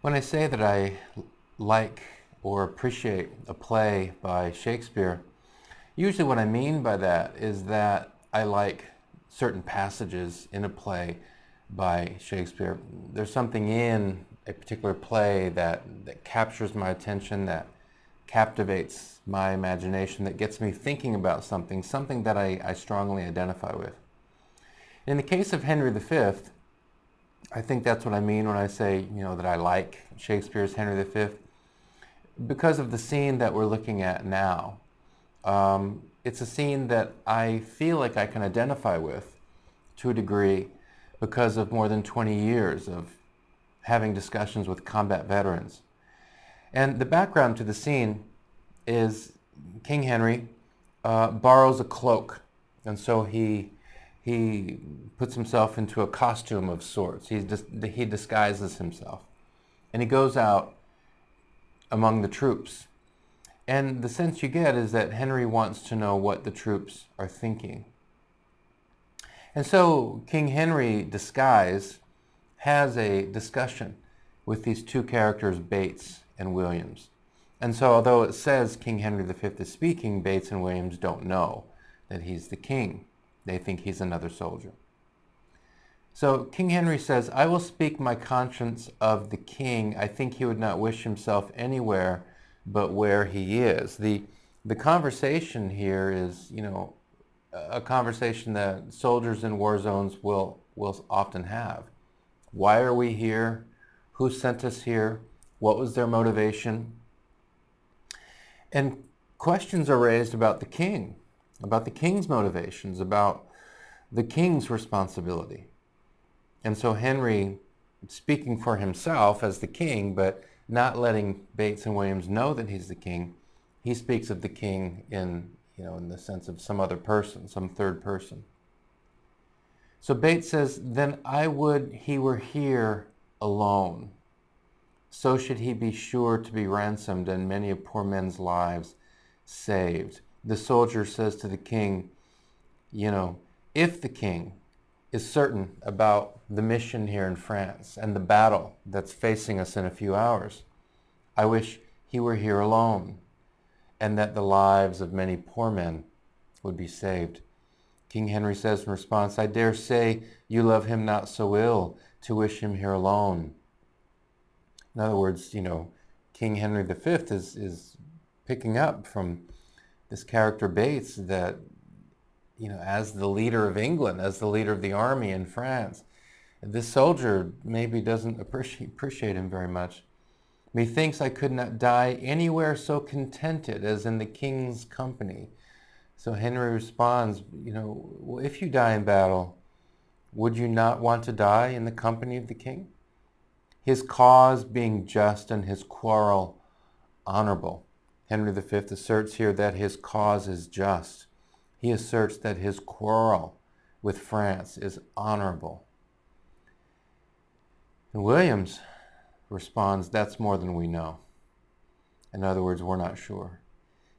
When I say that I like or appreciate a play by Shakespeare, usually what I mean by that is that I like certain passages in a play by Shakespeare. There's something in a particular play that captures my attention, that captivates my imagination, that gets me thinking about something that I strongly identify with. In the case of Henry V, I think that's what I mean when I say, that I like Shakespeare's Henry V, because of the scene that we're looking at now. It's a scene that I feel like I can identify with to a degree because of more than 20 years of having discussions with combat veterans. And the background to the scene is King Henry borrows a cloak, and so he puts himself into a costume of sorts. He disguises himself, and he goes out among the troops. And the sense you get is that Henry wants to know what the troops are thinking. And so King Henry, disguised, has a discussion with these two characters, Bates and Williams. And so although it says King Henry V is speaking, Bates and Williams don't know that he's the king. They think he's another soldier. So King Henry says, "I will speak my conscience of the king. I think he would not wish himself anywhere but where he is." The conversation here is, a conversation that soldiers in war zones will often have. Why are we here? Who sent us here? What was their motivation? And questions are raised about the king, about the king's motivations, about the king's responsibility. And so Henry, speaking for himself as the king, but not letting Bates and Williams know that he's the king, he speaks of the king in the sense of some other person, some third person. So Bates says, "Then I would he were here alone. So should he be sure to be ransomed and many a poor man's lives saved." The soldier says to the king, if the king is certain about the mission here in France and the battle that's facing us in a few hours, I wish he were here alone, and that the lives of many poor men would be saved. King Henry says in response, "I dare say you love him not so ill to wish him here alone." In other words, King Henry V is picking up from this character Bates that, as the leader of England, as the leader of the army in France, this soldier maybe doesn't appreciate him very much. "Methinks I could not die anywhere so contented as in the king's company." So Henry responds, well, if you die in battle, would you not want to die in the company of the king? His cause being just and his quarrel honorable. Henry V asserts here that his cause is just. He asserts that his quarrel with France is honorable. And Williams responds, "That's more than we know." In other words, we're not sure.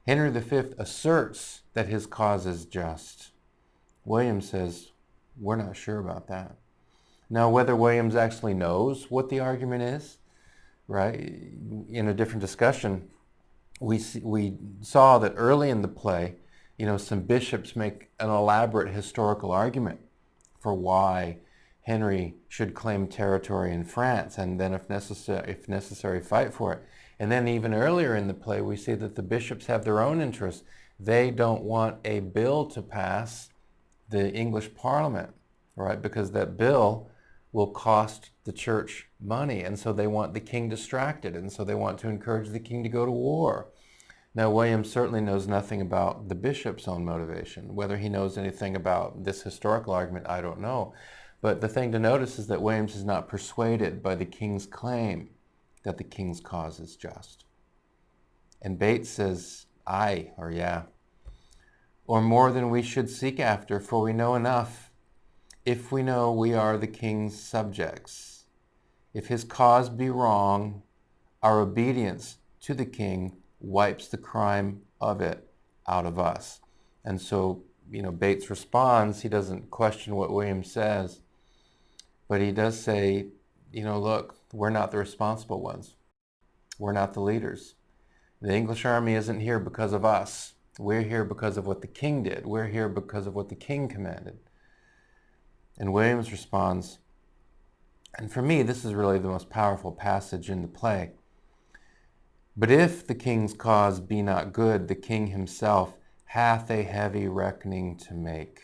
Henry V asserts that his cause is just. Williams says, we're not sure about that. Now, whether Williams actually knows what the argument is, right? In a different discussion, we saw that early in the play, some bishops make an elaborate historical argument for why Henry should claim territory in France and then, if necessary, fight for it. And then even earlier in the play, we see that the bishops have their own interests. They don't want a bill to pass the English Parliament, right? Because that bill will cost the church money, and so they want the king distracted, and so they want to encourage the king to go to war. Now, William certainly knows nothing about the bishop's own motivation. Whether he knows anything about this historical argument, I don't know. But the thing to notice is that Williams is not persuaded by the king's claim that the king's cause is just. And Bates says, "Aye," or "yeah," or "more than we should seek after, for we know enough, if we know we are the king's subjects. If his cause be wrong, our obedience to the king wipes the crime of it out of us." And so, Bates responds. He doesn't question what Williams says, but he does say, look, We're not the responsible ones. We're not the leaders. The English army isn't here because of us. We're here because of what the king did. We're here because of what the king commanded. And Williams responds, and for me, this is really the most powerful passage in the play. But if the king's cause be not good, the king himself hath a heavy reckoning to make.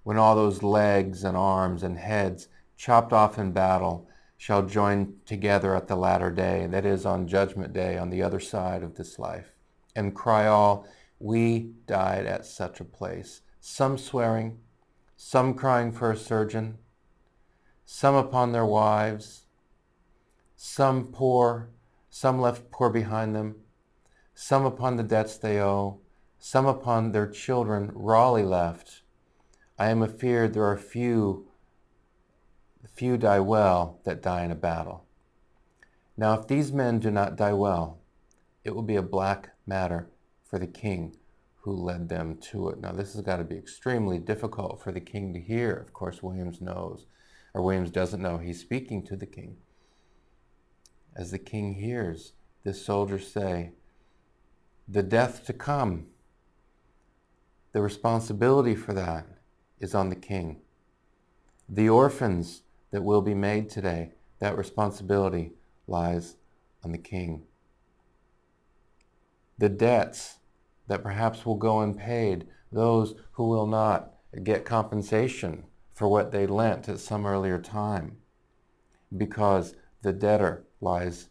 When all those legs and arms and heads chopped off in battle shall join together at the latter day, that is, on judgment day, on the other side of this life, and cry all, we died at such a place, some swearing, some crying for a surgeon, some upon their wives, some poor, some left poor behind them, some upon the debts they owe, some upon their children rawly left. I am afeard there are few die well that die in a battle. Now if these men do not die well, it will be a black matter for the king who led them to it. Now this has got to be extremely difficult for the king to hear. Of course, Williams knows, or Williams doesn't know he's speaking to the king. As the king hears this soldier say, the death to come, the responsibility for that is on the king. The orphans that will be made today, that responsibility lies on the king. The debts that perhaps will go unpaid, those who will not get compensation for what they lent at some earlier time, because the debtor lies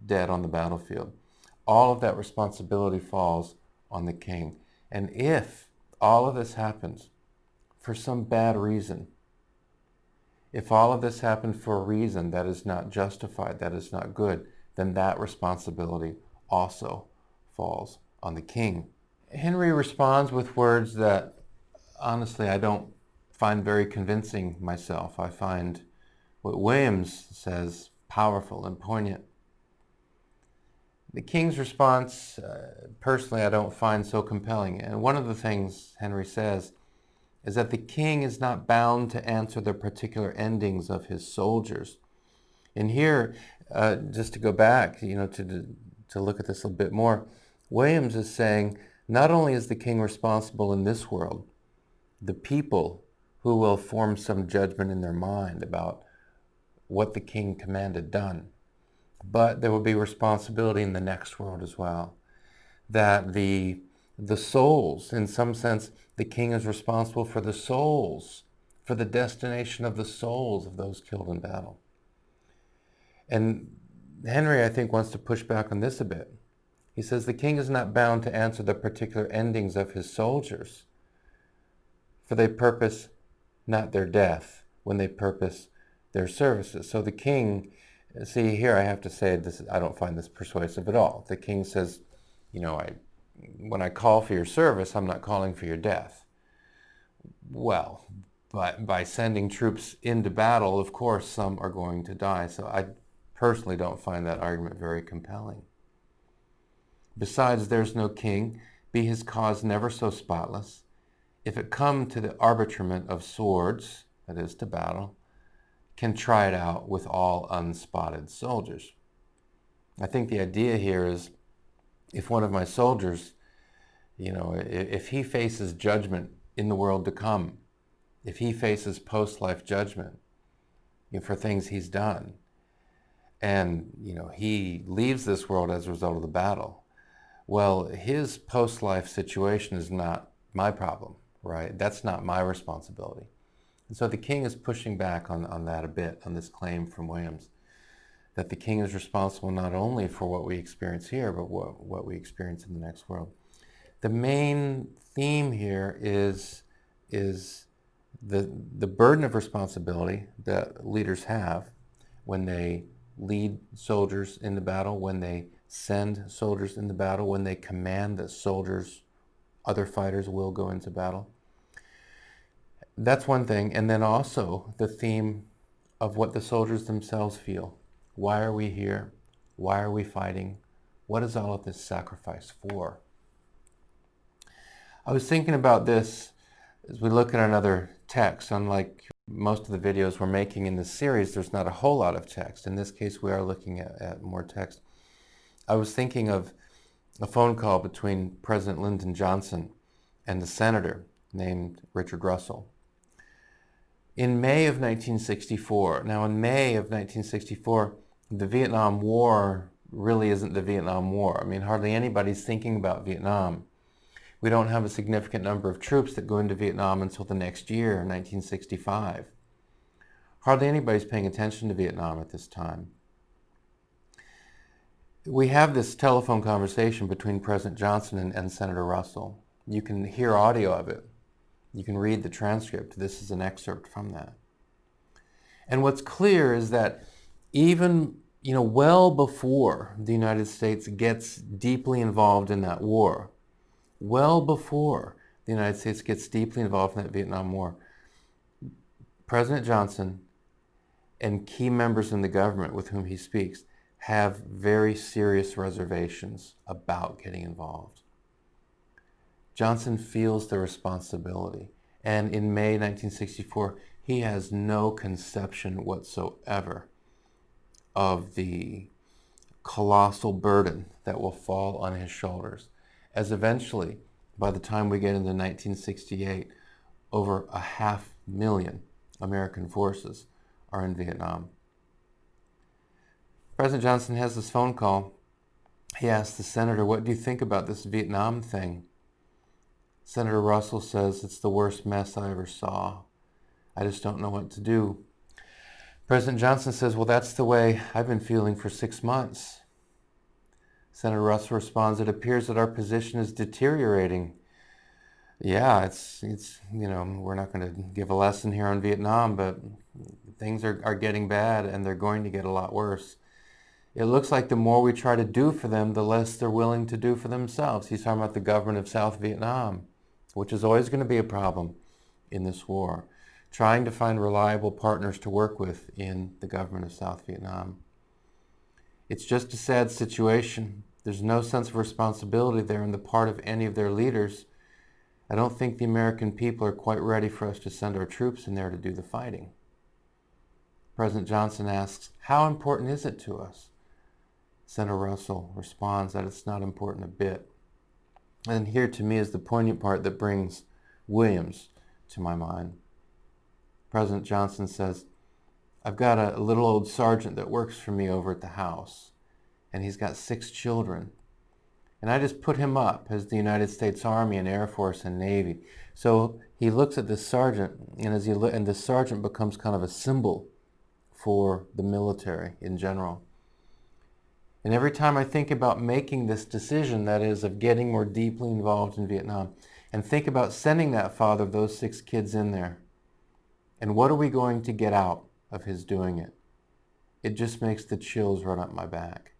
dead on the battlefield. All of that responsibility falls on the king. And if all of this happens for some bad reason, if all of this happened for a reason that is not justified, that is not good, then that responsibility also falls on the king. Henry responds with words that, honestly, I don't find very convincing myself. I find what Williams says powerful and poignant. The king's response, personally, I don't find so compelling. And one of the things Henry says is that the king is not bound to answer the particular endings of his soldiers. And here, just to go back, to look at this a bit more, Williams is saying not only is the king responsible in this world, the people who will form some judgment in their mind about what the king commanded done, but there will be responsibility in the next world as well. That the souls, in some sense, the king is responsible for the souls, for the destination of the souls of those killed in battle. And Henry, I think, wants to push back on this a bit. He says the king is not bound to answer the particular endings of his soldiers, for they purpose not their death when they purpose their services. So the king, see here I have to say this, I don't find this persuasive at all. The king says, when I call for your service, I'm not calling for your death. Well, but by sending troops into battle, of course, some are going to die. So I personally don't find that argument very compelling. Besides, there's no king, be his cause never so spotless. If it come to the arbitrament of swords, that is to battle, can try it out with all unspotted soldiers. I think the idea here is if one of my soldiers, if he faces judgment in the world to come, if he faces post-life judgment for things he's done, and he leaves this world as a result of the battle, well, his post-life situation is not my problem, right? That's not my responsibility. And so the king is pushing back on that a bit, on this claim from Williams, that the king is responsible not only for what we experience here, but what we experience in the next world. The main theme here is the burden of responsibility that leaders have when they lead soldiers in the battle, when they send soldiers into battle, when they command that soldiers, other fighters will go into battle. That's one thing. And then also the theme of what the soldiers themselves feel. Why are we here? Why are we fighting? What is all of this sacrifice for? I was thinking about this as we look at another text, unlike most of the videos we're making in this series, there's not a whole lot of text. In this case, we are looking at more text. I was thinking of a phone call between President Lyndon Johnson and a senator named Richard Russell. In May of 1964, now in May of 1964, the Vietnam War really isn't the Vietnam War. I mean, hardly anybody's thinking about Vietnam. We don't have a significant number of troops that go into Vietnam until the next year, 1965. Hardly anybody's paying attention to Vietnam at this time. We have this telephone conversation between President Johnson and Senator Russell. You can hear audio of it. You can read the transcript. This is an excerpt from that. And what's clear is that even, well before the United States gets deeply involved in that war, well before the United States gets deeply involved in that Vietnam War, President Johnson and key members in the government with whom he speaks have very serious reservations about getting involved. Johnson feels the responsibility, and in May 1964, he has no conception whatsoever of the colossal burden that will fall on his shoulders, as eventually, by the time we get into 1968, over 500,000 American forces are in Vietnam. President Johnson has this phone call. He asks the senator, "What do you think about this Vietnam thing?" Senator Russell says, "It's the worst mess I ever saw. I just don't know what to do." President Johnson says, "Well, that's the way I've been feeling for 6 months." Senator Russell responds, "It appears that our position is deteriorating." Yeah, it's we're not going to give a lesson here on Vietnam, but things are getting bad, and they're going to get a lot worse. It looks like the more we try to do for them, the less they're willing to do for themselves. He's talking about the government of South Vietnam, which is always going to be a problem in this war. Trying to find reliable partners to work with in the government of South Vietnam. It's just a sad situation. There's no sense of responsibility there on the part of any of their leaders. I don't think the American people are quite ready for us to send our troops in there to do the fighting. President Johnson asks, "How important is it to us?" Senator Russell responds that it's not important a bit. And here to me is the poignant part that brings Williams to my mind. President Johnson says, "I've got a little old sergeant that works for me over at the house, and he's got 6 children. And I just put him up as the United States Army and Air Force and Navy." So he looks at this sergeant, and this sergeant becomes kind of a symbol for the military in general. And every time I think about making this decision, that is, of getting more deeply involved in Vietnam, and think about sending that father of those 6 kids in there, and what are we going to get out of his doing it? It just makes the chills run up my back.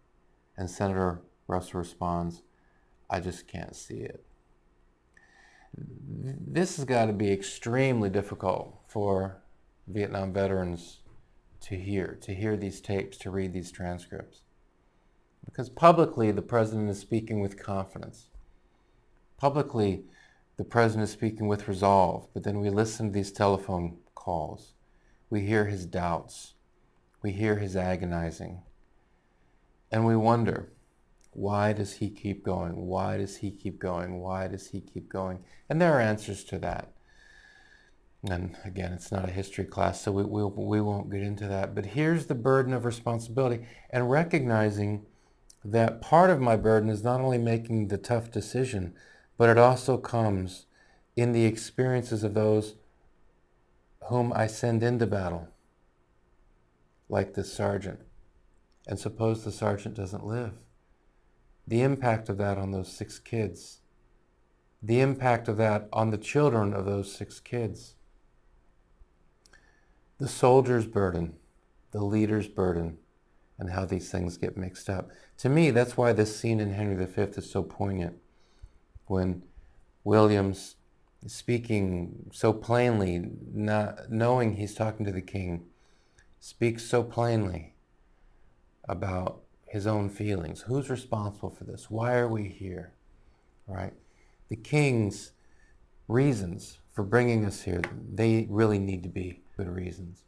And Senator Russell responds, "I just can't see it." This has got to be extremely difficult for Vietnam veterans to hear these tapes, to read these transcripts. Because publicly, the president is speaking with confidence. Publicly, the president is speaking with resolve, but then we listen to these telephone calls. We hear his doubts. We hear his agonizing. And we wonder, why does he keep going? Why does he keep going? Why does he keep going? And there are answers to that. And again, it's not a history class, so we won't get into that. But here's the burden of responsibility, and recognizing that part of my burden is not only making the tough decision, but it also comes in the experiences of those whom I send into battle, like this sergeant. And suppose the sergeant doesn't live. The impact of that on those 6 kids. The impact of that on the children of those 6 kids. The soldier's burden, the leader's burden, and how these things get mixed up. To me, that's why this scene in Henry V is so poignant. When Williams is speaking so plainly, not knowing he's talking to the king, speaks so plainly about his own feelings. Who's responsible for this? Why are we here? Right? The king's reasons for bringing us here, they really need to be good reasons.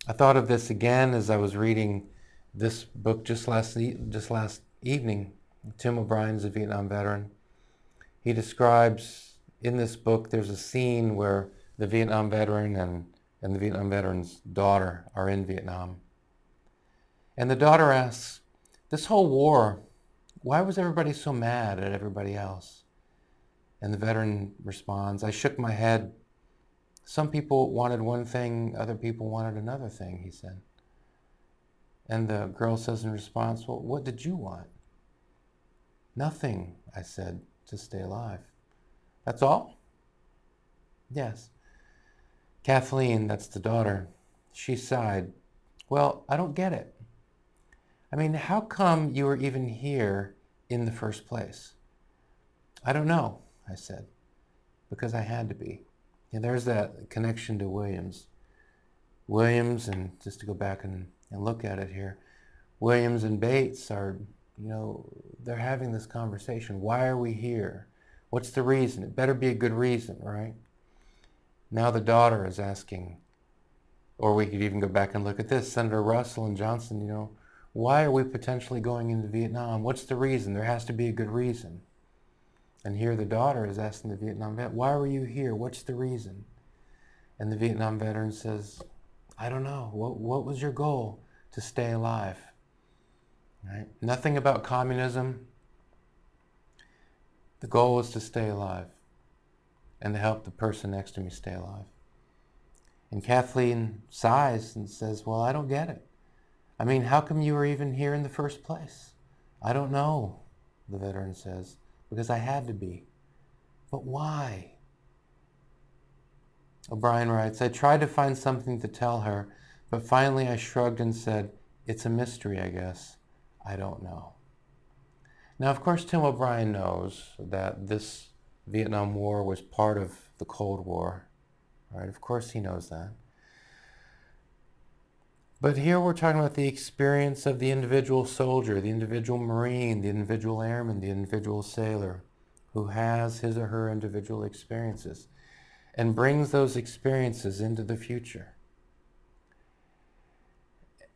I thought of this again as I was reading this book just last evening. Tim O'Brien's a Vietnam veteran. He describes in this book, there's a scene where the Vietnam veteran and the Vietnam veteran's daughter are in Vietnam. And the daughter asks, this whole war, why was everybody so mad at everybody else? And the veteran responds, I shook my head. Some people wanted one thing, other people wanted another thing, he said. And the girl says in response, well, what did you want? Nothing, I said, to stay alive. That's all? Yes. Kathleen, that's the daughter, she sighed. Well, I don't get it. I mean, how come you were even here in the first place? I don't know, I said, because I had to be. And there's that connection to Williams. Williams, and just to go back and look at it here, Williams and Bates are, they're having this conversation. Why are we here? What's the reason? It better be a good reason, right? Now the daughter is asking, or we could even go back and look at this, Senator Russell and Johnson, why are we potentially going into Vietnam? What's the reason? There has to be a good reason. And here the daughter is asking the Vietnam vet, why were you here? What's the reason? And the Vietnam veteran says, I don't know. What was your goal? To stay alive. Right? Nothing about communism. The goal was to stay alive and to help the person next to me stay alive. And Kathleen sighs and says, well, I don't get it. I mean, how come you were even here in the first place? I don't know, the veteran says. Because I had to be. But why? O'Brien writes, I tried to find something to tell her, but finally I shrugged and said, it's a mystery, I guess. I don't know. Now, of course, Tim O'Brien knows that this Vietnam War was part of the Cold War. Right? Of course he knows that. But here we're talking about the experience of the individual soldier, the individual Marine, the individual airman, the individual sailor, who has his or her individual experiences and brings those experiences into the future.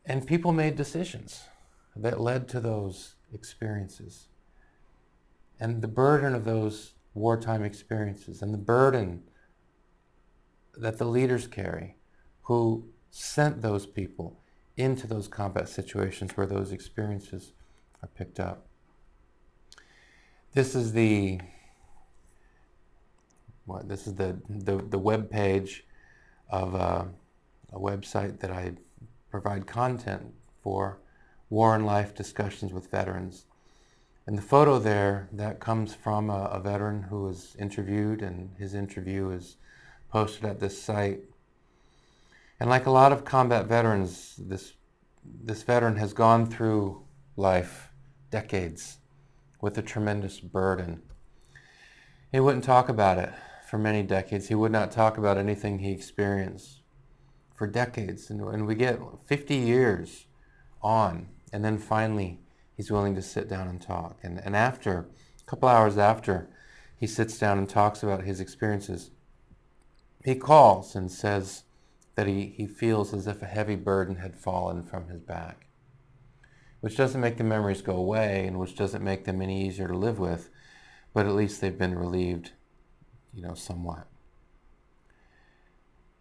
And people made decisions that led to those experiences. And the burden of those wartime experiences and the burden that the leaders carry who sent those people into those combat situations where those experiences are picked up. This is the web page of a website that I provide content for, War and Life Discussions with Veterans. And the photo there, that comes from a veteran who was interviewed, and his interview is posted at this site. And like a lot of combat veterans, this veteran has gone through life, decades, with a tremendous burden. He wouldn't talk about it for many decades. He would not talk about anything he experienced for decades. And we get 50 years on, and then finally he's willing to sit down and talk. And after, a couple hours after he sits down and talks about his experiences, he calls and says that he feels as if a heavy burden had fallen from his back, which doesn't make the memories go away and which doesn't make them any easier to live with, but at least they've been relieved, somewhat.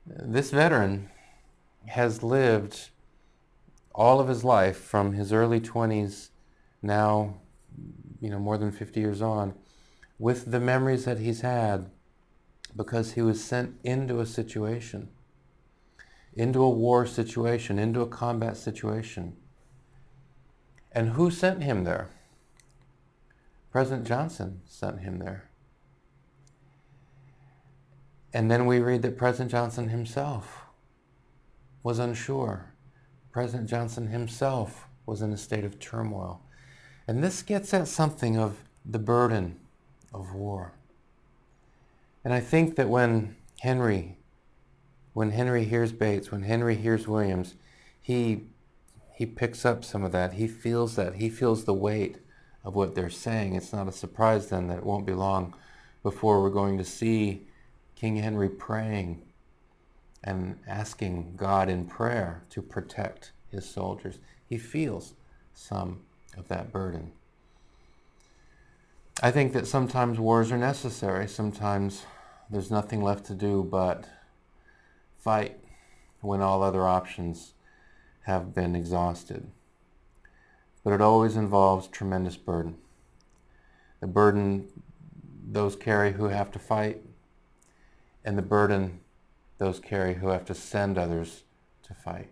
This veteran has lived all of his life from his early 20s, now, more than 50 years on, with the memories that he's had because he was sent into a situation, into a war situation, into a combat situation. And who sent him there? President Johnson sent him there. And then we read that President Johnson himself was unsure. President Johnson himself was in a state of turmoil. And this gets at something of the burden of war. And I think that when Henry hears Bates, when Henry hears Williams, he picks up some of that. He feels that. He feels the weight of what they're saying. It's not a surprise then that it won't be long before we're going to see King Henry praying and asking God in prayer to protect his soldiers. He feels some of that burden. I think that sometimes wars are necessary. Sometimes there's nothing left to do but fight when all other options have been exhausted. But it always involves tremendous burden. The burden those carry who have to fight, and the burden those carry who have to send others to fight.